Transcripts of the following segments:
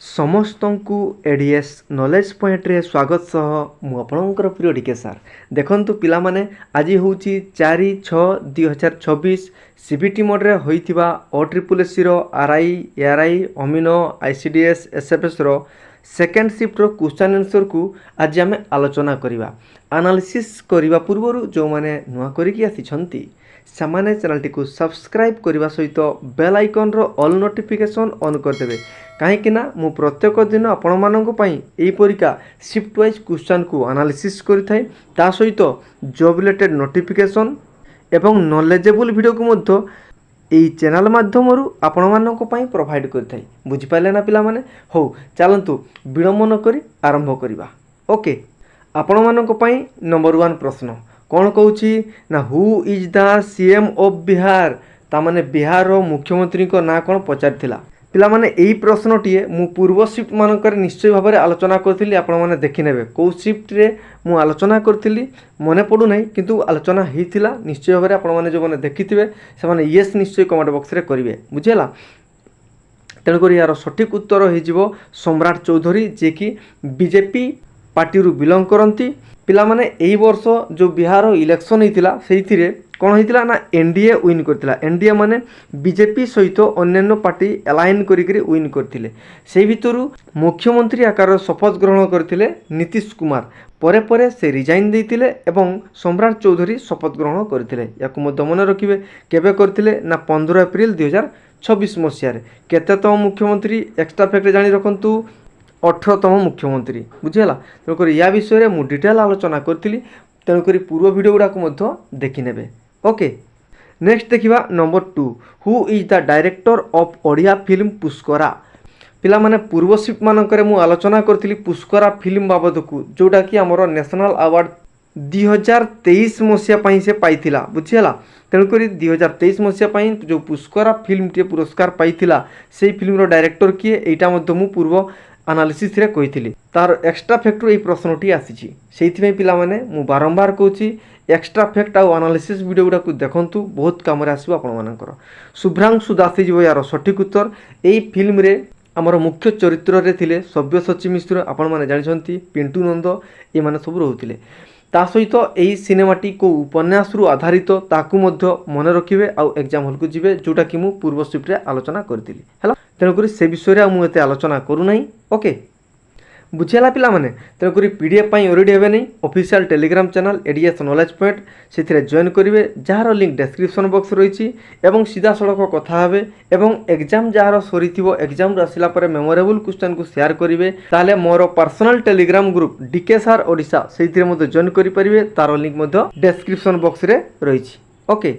समस्त को ADS knowledge point रे स्वागत सह मु आपणकर प्रिय डीके सार देखंतु पिला माने आज होउची 4/6/2026 सीबीटी मोड रे होइथिबा OSSC रो आरआई एआरआई अमीनो आईसीडीएस एसएफएस रो सेकेंड शिफ्ट रो क्वेश्चन आंसर को आज आम आलोचना करिवा एनालिसिस करिवा पूर्वरु जो माने नुआ करिकि आसिछंती सामान्य चैनल टी को सब्सक्राइब करने सहित बेल आइकन रो ऑल नोटिफिकेशन ऑन करदेवे कहीं मु प्रत्येक दिन आपण मानक यहीपरिका शिफ्ट वाइज क्वेश्चन को एनालिसिस करिथाय ता सहित जॉब रिलेटेड नोटिफिकेशन एवं नॉलेजेबल वीडियो को मध्य यही चैनल माध्यम आपण मानक प्रोवाइड करिथाय बुझी पाले ना पिला माने हो चलंतु विलंब न करी आरंभ करिवा। ओके आपण मानक नंबर 1 प्रश्न कौन कहूँ ना who is the CM of Bihar तामाने बिहार रो मुख्यमंत्री को ना कौन पचार पिला माने यही प्रश्नटी मु पूर्व शिफ्ट मानक निश्चय भाव में आलोचना करी आपण मैंने देखने कौ शिफ्ट रे मु आलोचना करी मन पड़ू ना किंतु आलोचना होता निश्चय भाव में आपण मैंने जो मैंने देखि से येस निश्चय कमेंट बॉक्स रे करेंगे बुझेगा। तेणुक यार सठिक उत्तर हो सम्राट चौधरी जे कि बीजेपी पार्टी बिलंग करती पिला माने एई वर्ष जो बिहार इलेक्शन होता से कौन होता ना एनडीए विन करथिला एनडीए माने बीजेपी सहित अन्य पार्टी एलाइन करिकरी विन करथिले से भितरु मुख्यमंत्री आकार शपथ ग्रहण करथिले नीतीश कुमार परे परे से रिजाइन देथिले एवं सम्राट चौधरी शपथ ग्रहण करथिले याकु मध्य मन रखिबे केबे करथिले ना 15 एप्रिल 2026 मसिया रे केतेतम मुख्यमंत्री एक्स्ट्रा फैक्ट जानि रखंतु 18तम मुख्यमंत्री बुझेगा। तेणुक या विषय में मुझे डिटेल आलोचना करी तेणुक पूर्व वीडियो गुड़ाक देखी नेबे। ओके नेक्स्ट देखिबा number 2 who is the director of Odia film Pushkara पिला माने पूर्व शिफ्ट मानकरे मु आलोचना करथिली पुष्करा फिल्म बाबद को जोटा कि हमर नेशनल अवार्ड 2023 मसिया पई से पाइथिला बुझियला। तेणुक 2023 मसिया पई जो पुष्करा फिल्म टे पुरस्कार पाइथिला सेही फिल्म रो डायरेक्टर किए एटा मध्य मु पूर्व एनालिसिस रे कहिथिली तार एक्स्ट्रा फैक्ट एई प्रश्नटी आसीची सेहिथिमे पिला माने मु बारंबार कहूची एक्स्ट्रा फैक्ट आ एनालिसिस वीडियो गुडा को देखंतु बहुत काम रे आसीबो आपण मानकर। शुभ्रांशु दास जीव यार सठिक उत्तर एई फिल्म रे हमर मुख्य चरित्र रे थिले सव्यसाची मिश्र आपण माने जानिछंती पिंटू नंद ए माने सब रहउथिले ता सहित एई सिनेमाटी को उपन्यास रु आधारित ताकू मध्य मन रखिबे आ एग्जाम हॉल को जिवे जोटा कि मु पूर्व शिफ्ट रे आलोचना करथिली हला तेणुक से विषय में मुझे आलोचना करू ना। ओके बुझेगा पिला माने तेणुक पीडीएफ रेडी हे नहीं official Telegram channel ADS knowledge point से जॉइन करेंगे जार लिंक डिस्क्रिप्शन बॉक्स रही एवं सीधा सड़क कथा हे एवं एग्जाम जार सरी एग्जाम आसला मेमोरेबल क्वेश्चन को शेयर करेंगे ताले मोर personal Telegram group DK sir Odisha से जॉइन करेंगे तार लिंक डिस्क्रिप्शन बॉक्स रे रही। ओके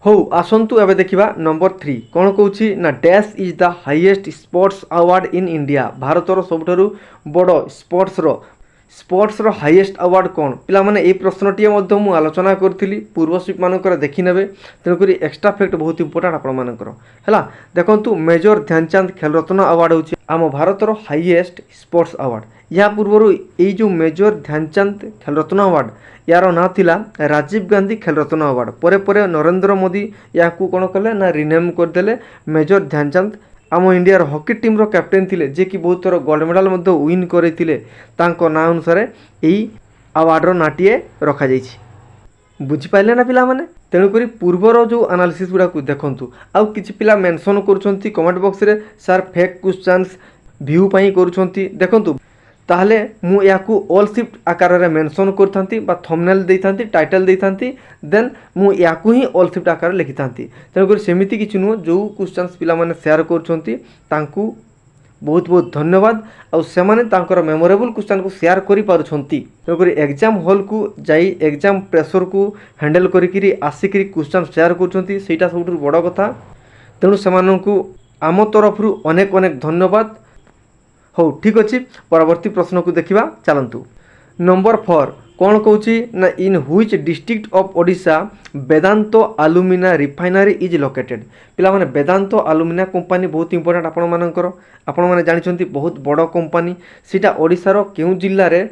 हो आसंतु एबे देखिबा नंबर 3 कौन कहूँ ना dash is the highest sports award in India भारतर सबुठारु बड़ स्पोर्ट्स रो हाईएस्ट अवार्ड कौन पिला माने ए प्रश्नटी मध्य मु आलोचना करथिली पूर्व शिफ्ट मानकर देखि नेबे तेणुक एक्स्ट्रा फैक्ट बहुत इंपोर्टेंट आपण मानकर हैला देखंतु मेजर ध्यानचंद खेल रत्न अवार्ड होची आम भारतर हाईएस्ट स्पोर्ट्स अवार्ड या पूर्व ये जो मेजर ध्यानचंद खेल रत्न अवार्ड यार ना थिला राजीव गांधी खेल रत्न अवार्ड परे परे नरेंद्र मोदी या कौन कले ना रिनेम करदेले मेजर ध्यानचंद आम इंडिया हॉकी टीम रो कैप्टेन थिले जे कि बहुत थर गोल्ड मेडल विन करथिले तांको ना अनुसार यही अवार्ड रो नाटिए रखा जाइछि बुझी पाइले ना पिला माने। तेणुक पूर्वर जो एनालिसिस गुड़ा को देखंतु आउ किछि पिला मेंशन करूछंती कमेंट बॉक्स रे सर फेक क्वेश्चंस व्यू पई करूछंती देखंतु ताहले मु याकू ऑल शिफ्ट आकार रे मेंशन करथांती बा थंबनेल देइथांती टाइटल देइथांती देन मु याकू ही ऑल शिफ्ट आकार लिखिथांती। तेणुक सेमिति किछि नु जो क्वेश्चंस पिला माने शेयर करछंती तांकू बहुत बहुत धन्यवाद आ सेमाने तांकर मेमोरेबल क्वेश्चन को शेयर करि पारुछंती। तेणुक एग्जाम हॉल को जाई एग्जाम प्रेशर को हैंडल करिकरी आसिकरी क्वेश्चन शेयर करछंती सेटा सबुठ बड़ कथा तेणु सेमानंकु आम तरफरु अनेक अनेक धन्यवाद। हो ठीक अच्छे परवर्ती प्रश्न को देखा चलतु नंबर 4 कौन कहूँ ना in which district of Odisha Vedanta alumina refinery is located पिला माने वेदांत आलुमिना कंपनी बहुत इंपोर्टेंट आपण माने जानिछंती बहुत बड़ कंपनी सीटा ओडिशार केउ जिल्ला रे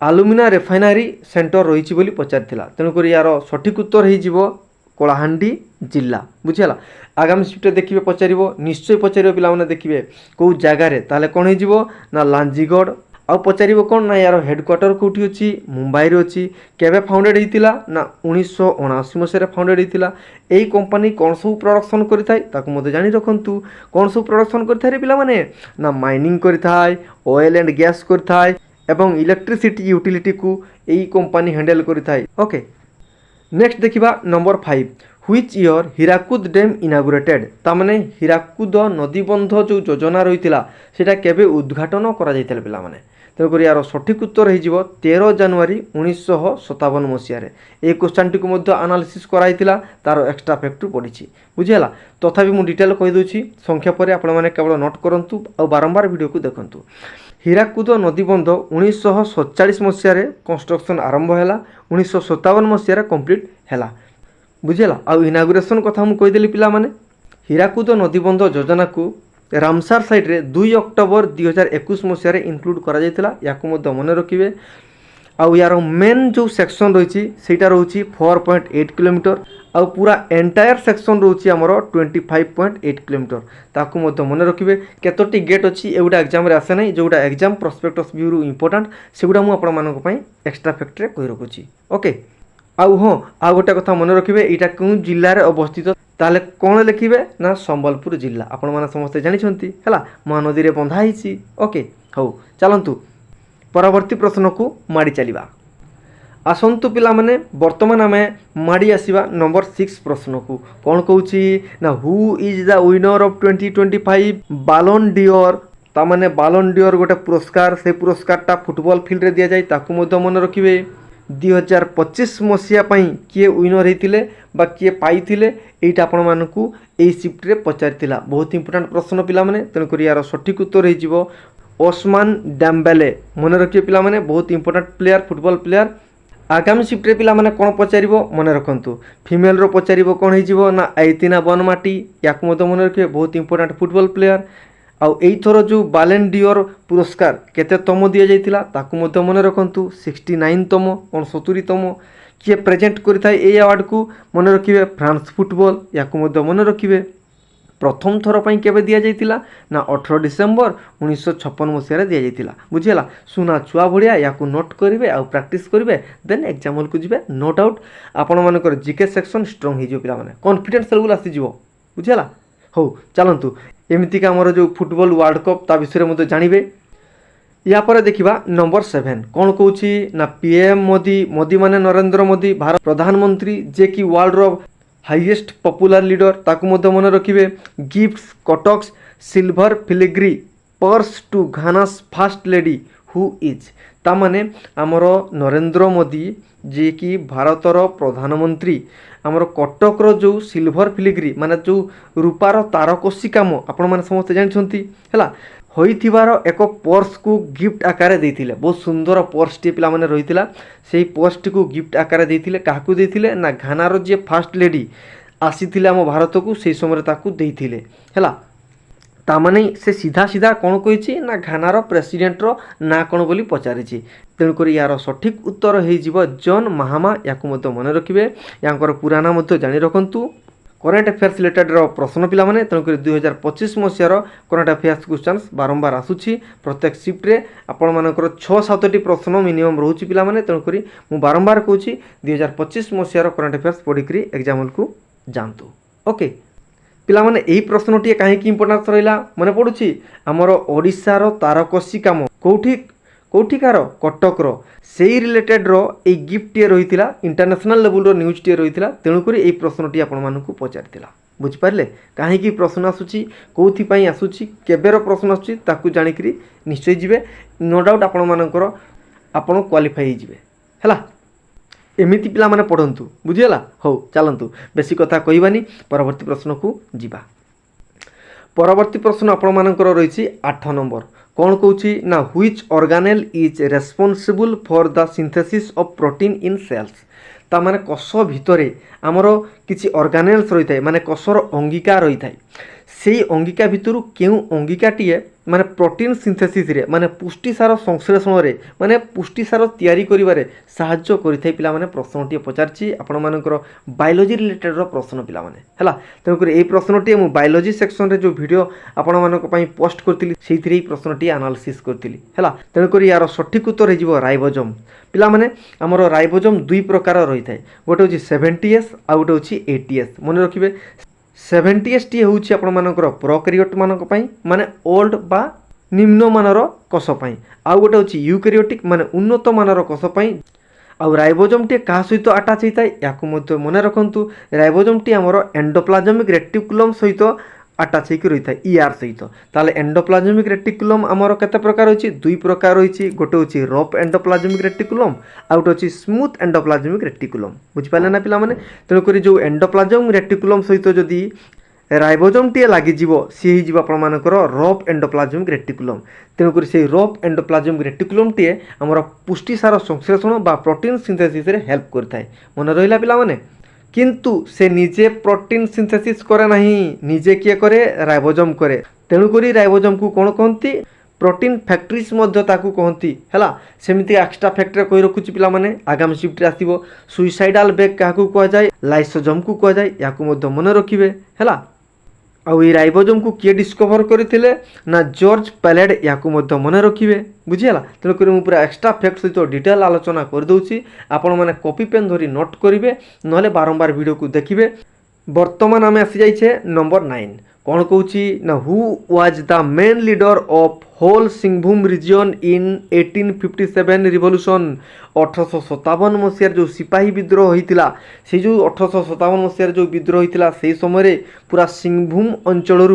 आलुमिना रिफाइनरी सेंटर रही बोली पचार तेणुक यार सठिक उत्तर हो କଳାହାଣ୍ଡି ଜିଲ୍ଲା। ବୁଝିଗଲା। ଆଗାମୀ ସିଫ୍ଟରେ ଦେଖିବେ ପଚାରିବ, ନିଶ୍ଚୟ ପଚାରିବ ପିଲାମାନେ ଦେଖିବେ କେଉଁ ଜାଗାରେ, ତାହେଲେ କ'ଣ ହେଇଯିବ ନା ଲାଞ୍ଜିଗଡ଼। ଆଉ ପଚାରିବ କ'ଣ ନା ୟାର ହେଡ଼କ୍ୱାର୍ଟର କେଉଁଠି ଅଛି, ମୁମ୍ବାଇରେ ଅଛି। କେବେ ଫାଉଣ୍ଡେଡ଼ ହେଇଥିଲା ନା 1979 ମସିହାରେ ଫାଉଣ୍ଡେଡ଼ ହେଇଥିଲା। ଏହି କମ୍ପାନୀ କ'ଣ ସବୁ ପ୍ରଡ଼କ୍ସନ୍ କରିଥାଏ ତାକୁ ମଧ୍ୟ ଜାଣି ରଖନ୍ତୁ। କ'ଣ ସବୁ ପ୍ରଡ଼କ୍ସନ୍ କରିଥାଏ ପିଲାମାନେ ନା ମାଇନିଂ କରିଥାଏ, ଅଏଲ୍ ଆଣ୍ଡ ଗ୍ୟାସ୍ କରିଥାଏ ଏବଂ ଇଲେକ୍ଟ୍ରିସିଟି ୟୁଟିଲିଟିକୁ ଏହି କମ୍ପାନୀ ହ୍ୟାଣ୍ଡେଲ୍ କରିଥାଏ। ଓକେ, ନେକ୍ସଟ ଦେଖିବା number 5, which year Hirakud dam inaugurated. তার মানে হীরাকুদ নদীবন্ধ যে যোজনা রয়েছিল সেটা কেবে উদ্ঘাটন করা যাইছিল পিলামানে। তেমক ইয়ার সঠিক উত্তর হয়ে 13 জানুয়ারি 1957 মସିହାରେ। এই কোশ্চেনটিকে মধ্যে আনালিসিস করা হয়েছিল, তার এক্সট্রা ফ্যাক্টর পড়িছি। বুঝিগলা। তথাপি মু ডিটেল কইদউছি, সংখ্যা পরে আপনার কেবল নোট করন্তু আর বারম্বার ভিডিওকে দেখন্তু। হীরাকুদ নদীবন্ধ 1947 মସିହାରେ কনস্ট্রকশন আরম্ভ ହେଲା, 1957 মସିହାରେ কমপ্লিট ହେଲା। বুঝিগলা। ଆଉ ଇନାଗୁରେସନ୍ କଥା ମୁଁ କହିଦେଲି ପିଲାମାନେ। ହୀରାକୁଦ ନଦୀବନ୍ଧ ଯୋଜନାକୁ ରାମସାର ସାଇଟ୍ରେ 2 ଅକ୍ଟୋବର 2021 ମସିହାରେ ଇନକ୍ଲୁଡ଼ କରାଯାଇଥିଲା, ୟାକୁ ମଧ୍ୟ ମନେ ରଖିବେ। ଆଉ ୟାର ମେନ୍ ଯେଉଁ ସେକ୍ସନ୍ ରହିଛି ସେଇଟା ରହୁଛି 4.8 କିଲୋମିଟର, ଆଉ ପୁରା ଏଣ୍ଟାୟାର ସେକ୍ସନ୍ ରହୁଛି ଆମର 25.8 କିଲୋମିଟର, ତାକୁ ମଧ୍ୟ ମନେ ରଖିବେ। କେତୋଟି ଗେଟ୍ ଅଛି ଏଗୁଡ଼ା ଏକ୍ଜାମ୍ରେ ଆସେ ନାହିଁ, ଯେଉଁଟା ଏକ୍ଜାମ୍ ପ୍ରସ୍ପେକ୍ଟସ୍ ଭ୍ୟୁରୁ ଇମ୍ପୋର୍ଟାଣ୍ଟ, ସେଗୁଡ଼ା ମୁଁ ଆପଣମାନଙ୍କ ପାଇଁ ଏକ୍ସଟ୍ରା ଫ୍ୟାକ୍ଟରେ କହି ରଖୁଛି। ଓକେ। ଆଉ ହଁ, ଆଉ ଗୋଟେ କଥା ମନେ ରଖିବେ, ଏଇଟା କେଉଁ ଜିଲ୍ଲାରେ ଅବସ୍ଥିତ, ତାହେଲେ କ'ଣ ଲେଖିବେ ନା ସମ୍ବଲପୁର ଜିଲ୍ଲା। ଆପଣମାନେ ସମସ୍ତେ ଜାଣିଛନ୍ତି ହେଲା, ମହାନଦୀରେ ବନ୍ଧା ହେଇଛି। ଓକେ, ହଉ ଚାଲନ୍ତୁ ପରବର୍ତ୍ତୀ ପ୍ରଶ୍ନକୁ ମାଡ଼ି ଚାଲିବା। ଆସନ୍ତୁ ପିଲାମାନେ, ବର୍ତ୍ତମାନ ଆମେ ମାଡ଼ି ଆସିବା ନମ୍ବର 6 ପ୍ରଶ୍ନକୁ। କ'ଣ କହୁଛି ନା who is the winner of 2025 Ballon d'Or. ତାମାନେ ବାଲନ୍ ଡିଅର୍ ଗୋଟେ ପୁରସ୍କାର, ସେ ପୁରସ୍କାରଟା ଫୁଟବଲ ଫିଲ୍ଡରେ ଦିଆଯାଏ, ତାକୁ ମଧ୍ୟ ମନେ ରଖିବେ। 2025 ମସିହା ପାଇଁ କିଏ ୱିନର ହେଇଥିଲେ ବା କିଏ ପାଇଥିଲେ, এইটা ଆପଣମାନଙ୍କୁ এই ସିଫ୍ଟରେ ପଚାରିଥିଲା। ବହୁତ ଇମ୍ପୋର୍ଟାଣ୍ଟ ପ୍ରଶ୍ନ ପିଲାମାନେ, ତେଣୁକରି ଏହାର ସଠିକ୍ ଉତ୍ତର ହେଇଯିବ ଓସମାନ ଡେମ୍ବେଲେ। ମନେ ରଖିବେ ପିଲାମାନେ, ବହୁତ ଇମ୍ପୋର୍ଟାଣ୍ଟ ପ୍ଲେୟାର, ଫୁଟବଲ ପ୍ଲେୟାର। ଆଗାମୀ ସିଫ୍ଟରେ ପିଲାମାନେ କ'ଣ ପଚାରିବ ମନେ ରଖନ୍ତୁ। ଫିମେଲର ପଚାରିବ କ'ଣ ହେଇଯିବ ନା ଆଇତିନା ବନମାଟି, ୟାକୁ ମଧ୍ୟ ମନେ ରଖିବେ, ବହୁତ ଇମ୍ପୋର୍ଟାଣ୍ଟ ଫୁଟବଲ ପ୍ଲେୟାର। ଆଉ ଏଇଥର ଯେଉଁ ବାଲେନ୍ ଡିଅର୍ ପୁରସ୍କାର କେତେତମ ଦିଆଯାଇଥିଲା ତାକୁ ମଧ୍ୟ ମନେ ରଖନ୍ତୁ, 69ତମ, 69ତମ। କିଏ ପ୍ରେଜେଣ୍ଟ କରିଥାଏ এই ଆୱାର୍ଡ଼କୁ ମନେ ରଖିବେ, ଫ୍ରାନ୍ସ ଫୁଟବଲ, ୟାକୁ ମଧ୍ୟ ମନେ ରଖିବେ। ପ୍ରଥମ ଥର ପାଇଁ କେବେ ଦିଆଯାଇଥିଲା ନା 18 ଡିସେମ୍ବର 1956 ମସିହାରେ ଦିଆଯାଇଥିଲା। ବୁଝିଗଲା। ସୁନା ଛୁଆ ଭଳିଆ ୟାକୁ ନୋଟ୍ କରିବେ ଆଉ ପ୍ରାକ୍ଟିସ୍ କରିବେ, ଦେନ୍ ଏକ୍ଜାମ୍ ହଲ୍କୁ ଯିବେ। ନୋ ଡାଉଟ୍ ଆପଣମାନଙ୍କର ଜିକେ ସେକ୍ସନ୍ ଷ୍ଟ୍ରଙ୍ଗ ହେଇଯିବ ପିଲାମାନେ, କନଫିଡେନ୍ସ ଲେଭେଲ୍ ଆସିଯିବ। ବୁଝିଗଲା। ହଉ ଚାଲନ୍ତୁ, ଏମିତିକା ଆମର ଯେଉଁ ଫୁଟବଲ ୱାର୍ଲଡ଼ କପ୍ ତା ବିଷୟରେ ମଧ୍ୟ ଜାଣିବେ। या पर देखिबा नंबर 7 कौन कौची ना पीएम मोदी। मोदी माने नरेंद्र मोदी, भारत प्रधानमंत्री, जे कि वर्ल्ड रो हाईएस्ट पॉपुलर लीडर, ताकू मध्य मन रखिबे। Gifts Cuttack's silver filigree purse to Ghana's first lady who is. ता माने आमर नरेंद्र मोदी जे कि भारतर प्रधानमंत्री, आमर कटकर जो सिल्वर फिलिग्री माने जो रूपार तारकसी काम आपण माने समस्त जानछंती हैला, होइथिबार एक पर्स को गिफ्ट आकार देइथिले। बहुत सुंदर पर्सटी पिला माने रहिथिला, सेही पर्सटी को गिफ्ट आकार देइथिले। काहाकू देइथिले ना घानार जे फर्स्ट लेडी आसीथिले आम भारत को, सेही समय ताकू देइथिले हैला। तामाने से सीधा सीधा कौन कही ना घानार प्रेसिडेंटर ना कौन बोली पचारिछि। तेणुकर यार सठिक उत्तर हो जॉन महामा, याकू मध्य मन रखिए। यांकर पूरा नाम मध्य जानि रखंतु। करेन्ट अफेयर्स रिलेटेड प्रश्न पिला माने, तेणुकर 2025 मसीहार करेन्ट अफेयर्स क्वेश्चंस बारंबार आसुछि। प्रत्येक शिफ्ट्रे आपण मानकर 6-7टी प्रश्न मिनिमम रोचे पिला माने, तेणुकर मु बारंबार कहूछि 2025 मसीहार करेन्ट अफेयर्स पढ़िकरी एग्जाम को जातु। ओके पिला माने, एही प्रश्नटी कहीं इंपोर्टेंस रहा मन पड़ुछि। आमर ओडिशार तारकसी काम कोठी कोठिकार कटकर से रिलेटेड ए गिफ्ट टे रही इंटरनेशनल लेवल न्यूज टे रही। तेणुकर यही प्रश्नटी आपको पचार बुझिपारे कहीं प्रश्न आसूँ कौन आसूँ केवेर प्रश्न आसूँ जाणिकी निश्चय जी। नो डाउट आपण क्वालिफाई है एमती पिला माने पढ़ंतु। बुझीगला। हौ चलतु बेसी कथा कहबानी, परवर्ती प्रश्न को जीवा। परवर्ती प्रश्न आपण मानकर रही 8 नंबर। कौन कौची ना which organelle is responsible for the synthesis of protein in cells. ता माने कोष भितरे आमर किछि ऑर्गेनेल्स रही थाए, माने कोषर अंगिका रही थाए। सेई अंगिका भितरु केउ अंगिकाटीए माने प्रोटीन सिंथेसिस रे माने पुष्टिसार संश्लेषण रे माने पुष्टिसार तैयारी करिवारे साहाय्य करिथाय पिला माने प्रश्नटी पचारछि आपण मानकर बायोलॉजी रिलेटेड रो प्रश्न पिला माने हला तेणु करी ए प्रश्नटी मु बायोलॉजी सेक्शन रे जो वीडियो आपण मानक पई पोस्ट करथिली सेइथिरे ए प्रश्नटी एनालिसिस करथिली हला तेणु करी यार सठिक उत्तर हे जिवो राइबोसोम पिला माने हमर राइबोसोम दुई प्रकार रहिथाय गोटे होछि 70S आ गोटे होछि 80S मन रखिबे 70S टी हूँ आपण मानकर प्रोकैरियोट मानक पई माने ओल्ड बा निम्न मानर कोष पई आउ गोटे होची यूकैरियोटिक माने उन्नत मानर कोष पई आउ राइबोसोम टी का सहित अटैच होता है याकु मध्य मन रखंतु राइबोसोम टी हमर एंडोप्लाज्मिक रेटिकुलम सहित अटैच होकर रही है ईआर सहित ताले एंडोप्लाज्मिक रेटिकुलम आमर केते प्रकार होची दुई प्रकार होची गोटे होची रफ एंडोप्लाज्मिक रेटिकुलम आ गोटे होची स्मूथ एंडोप्लाज्मिक रेटिकुलम बुझि पाले ना पिला माने तेणु करी जो एंडोप्लाज्मिक रेटिकुलम सहित जदी राइबोसोम टी लागि जीवो सी ही जीवो आपण मानकर रफ एंडोप्लाज्मिक रेटिकुलम तेणु करी से रफ एंडोप्लाज्मिक रेटिकुलम टी हमर पुष्टिसार संश्लेषण बा प्रोटीन सिंथेसिस रे हेल्प करथाय मन रहिला पिला माने किंतु से निजे प्रोटीन सिंथेसिस करे नहीं निजे किए करे राइबोसोम करे तेणु करी राइबोसोम को कोन कहंती प्रोटीन फैक्टरीज मध्य ताकू कहंती हैला सेमिति एक्स्ट्रा फैक्टर कोइ रखुची पिला माने आगामी शिफ्ट रे आसीबो सुइसाइडल बैग काकू कह जाय लाइसोसोम को कह जाय याकू मध्य मन रखिबे हैला आउ ये राइबोसोम को किए डिस्कवर करथिले ना जॉर्ज पैलेड याकू मध्य मन रखिबे बुझियला तेणु करी मु पूरा एक्स्ट्रा फैक्ट सहित डिटेल आलोचना कर दउची आपण माने कॉपी पेन धरी नोट करिवे नले बारंबार वीडियो को देखिबे वर्तमान आमे आसी जाइछे नंबर 9 कौन कहूँ ना who was the main leader of whole Singhbhum region in 1857 revolution 1857 मसीह जो सिपाही विद्रोह होता से जो 1857 मसीह जो विद्रोह होता से समय पूरा सिंहभूम अंचल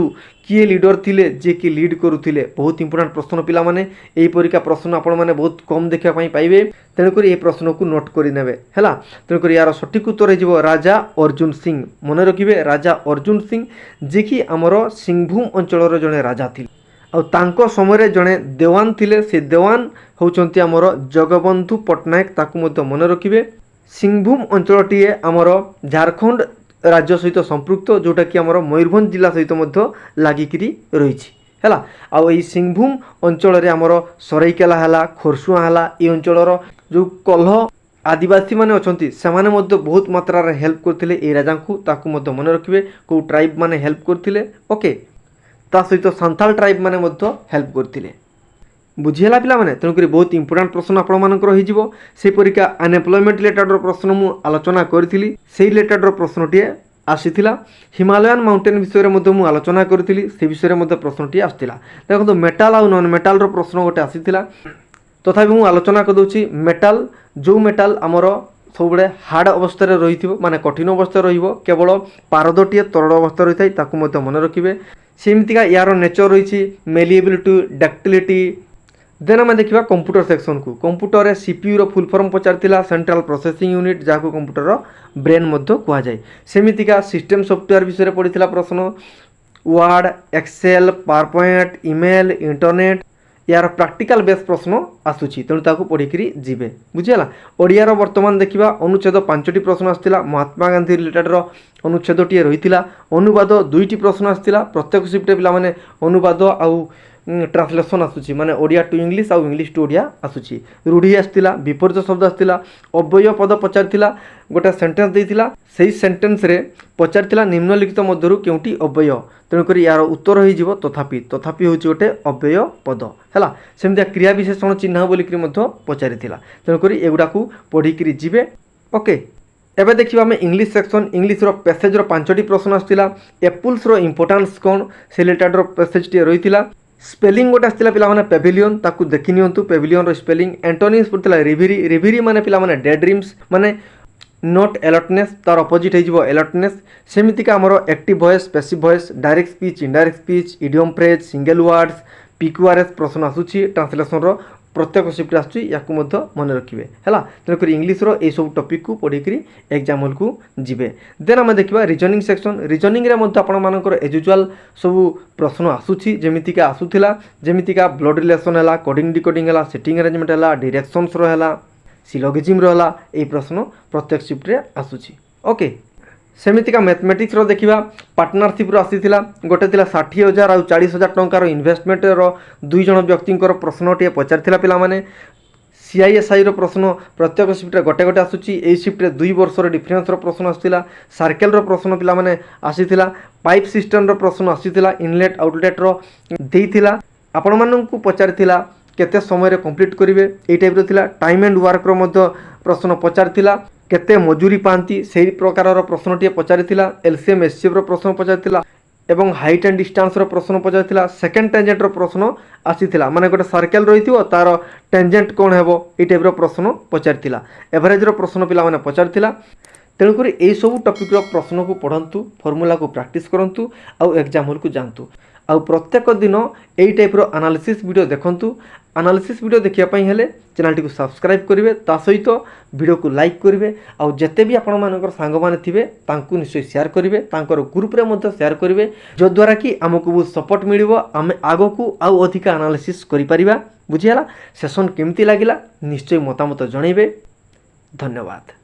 किए लीडर थिले जे कि लीड करुथिले बहुत इंपोर्टेंट प्रश्न पिला माने एही परिका प्रश्न आपण माने बहुत कम देखा पाई पाइबे तेणु करी ए प्रश्न को नोट करि नेबे हैला तेणु करी यार सठिक उत्तर हेजिवो राजा अर्जुन सिंह मन रखिबे राजा अर्जुन सिंह जे कि हमर सिंहभूम अंचल जड़े राजा थिले आ तांको समय जड़े देवान थिले से देवान होचंती हमर जगबंधु पट्टनायक ताकू मध्य मन रखिबे सिंहभूम अंचलटीए हमर झारखंड राज्य सहित संपृक्त जोटा कि आमर मयूरभंज जिला सहित मध्य लागिकी रही है आउ सिंहभूम अंचल आमर सराइकेला है खोरसुआ है ये अंचल जो कलह आदिवासी माने अछंती सेमाने मध्य बहुत मात्रा रे हेल्प करथिले ए राजा को ताकू मध्य मन रखिबे को ट्राइब माने हेल्प करथिले ओके ता सहित सांथाल ट्राइब माने मध्य हेल्प करथिले बुझीला पिला माने तेणुक बहुत इंपोर्टेंट प्रश्न आपण मानकर हो से परीक्षा अनएम्प्लॉयमेंट रिलेटेड प्रश्न मु आलोचना करी से रिलेटेड प्रश्नटी आसीथिला हिमालयन माउंटेन विषय में मु आलोचना करी से विषय में प्रश्नटी आसला देखो मेटाल आ नॉन मेटाल प्रश्न गोटे आसीथिला तथापि मु आलोचना करदउछि मेटाल जो मेटाल आमर सब हार्ड अवस्था रही माने कठिन अवस्था रहिबो केवल पारदटीय तरल अवस्था रही थाए ताकू मध्य मन रखिबे सेमितिका यार नेचर रही मेलिएबिलिटी डक्टिलिटी देन आम देखा कंप्यूटर सेक्शन को कंप्यूटर सीपीयू रो फुल फॉर्म पचार सेंट्रल प्रोसेसिंग यूनिट जहाँ को कंप्यूटर ब्रेन कह जाए सेमितिका सिस्टम सॉफ्टवेयर विषय पड़ा प्रश्न Word Excel PowerPoint email internet यार प्रैक्टिकल बेस प्रश्न आसूची तेणु ताकू पढ़ी जीवे बुझीगला ओडियार वर्तमान देखा अनुच्छेद 5टी प्रश्न आसाला महात्मा गांधी रिलेटेड अनुच्छेद टी रही अनुवाद 2टी प्रश्न आसाला प्रत्येक शिफ्ट पिला माने अनुवाद आउ ट्रांसलेशन आसूची माने ओडिया टू इंग्लिश आउ इंग्लिश टू ओडिया आसूची रूढ़ी आसाला विपर्य शब्द आसाला अव्यय पद पचार गोटे सेंटेंस देइतिला सेही सेंटेंस रे पचार निम्नलिखित मध्यरु केउटी अव्यय तेणुक यार उत्तर हो तथापि तथापि हूँ गोटे अव्यय पद है सेमती क्रिया विशेषण चिन्ह बोलिक पचारि तेणुक एगुड़ा पढ़ी जीवे ओके एबे देखिबा हमें इंग्लिश सेक्शन इंग्लिश रो पैसेज रो 5टी प्रश्न आसाला एप्पल्स रो इंपोर्टेंस कौन से रिलेटेड रो पैसेज टी रही स्पेलिंग गोटे आसाला पिला माने पेविलियन ताकू देखि नियंतु पेविलियन रो स्पेलिंग एंटोनिम्स पड़ता रिविरी रिविरी माने पिला माने डेड ड्रीम्स माने नॉट अलर्टनेस तार अपोजिट हो अलर्टनेस सेमितिका आमर active voice passive voice direct speech indirect speech idiom phrase single words PQRS प्रश्न आसूची ट्रांसलेशन रो प्रत्येक शिफ्ट आसूची याकू मध्य मन रखिबे हैला तेणुक इंग्लिश रो ए सब टॉपिक को पढ़ी एग्जाम हॉल को जीवे देन आम देखा रिजनिंग सेक्शन रिजनिंग रे मध्य आपण मानकर एज यूजुअल सब प्रश्न आसूची जेमितिका आसूथिला जेमितिका ब्लड रिलेशन हैला कोडिंग डिकोडिंग हैला सेटिंग अरेंजमेंट हैला डायरेक्शंस रो हैला सिलोगिज्म रहा ये प्रश्न प्रत्येक शिफ्ट रे आसूची ओके सेमितिका मैथमेटिक्स देखा पार्टनरशिप आसीथिला गोटे थिला 60,000 आउ 40,000 टंकार इन्वेस्टमेंट दुई जन व्यक्तिंकर प्रश्नटे पचारिथिला पिला माने सीआईएसआई प्रश्न प्रत्येक शिफ्ट गोटे गोटे आसूची ए शिफ्ट 2 वर्षर डिफरेन्स प्रश्न आसाला सर्कल प्रश्न पिला माने आसीथिला पाइप सिस्टम प्रश्न आसीथिला इनलेट आउटलेट देइथिला आपण माननकु पचारिथिला केते समय कंप्लीट करिवे ए टाइप रो थिला टाइम एंड वर्क रो मध्य प्रश्न पचारिथिला केते मजूरी पांती सेही प्रकार प्रश्नटे पचारिथिला एलसीएम एचसीएफ रो प्रश्न पचारिथिला एवं हाइट एंड डिस्टेंस रो प्रश्न पचारिथिला सेकंड टेंजेंट रो प्रश्न आसीथिला माने गोटे सर्कल रहिथिबो तार टेंजेंट कोन हेबो ए टाइप रो प्रश्न पचारिथिला एवरेज रो प्रश्न पिला माने पचारिथिला तेणुक यही सब टपिक प्रश्न को पढ़ंतु फॉर्मूला को प्रैक्टिस करंतु आउ एग्जाम हॉल को जानतु आउ प्रत्येक दिन यही टाइप रो एनालिसिस वीडियो देखंतु एनालिसिस वीडियो देखिया पई हेले चैनल टी को सब्सक्राइब करिवे ता सहित वीडियो को लाइक करिवे आउ जते भी आपण मानकर सांग माने थिबे तांकु निश्चय शेयर करिवे तांकर ग्रुप रे मध्ये शेयर करिवे जो द्वारा कि हमकु बहुत सपोर्ट मिलिबो आमे आगो को आउ अधिक एनालिसिस करि परिबा बुझियाला सेशन केमती लागिला निश्चय मतामत जणैबे धन्यवाद।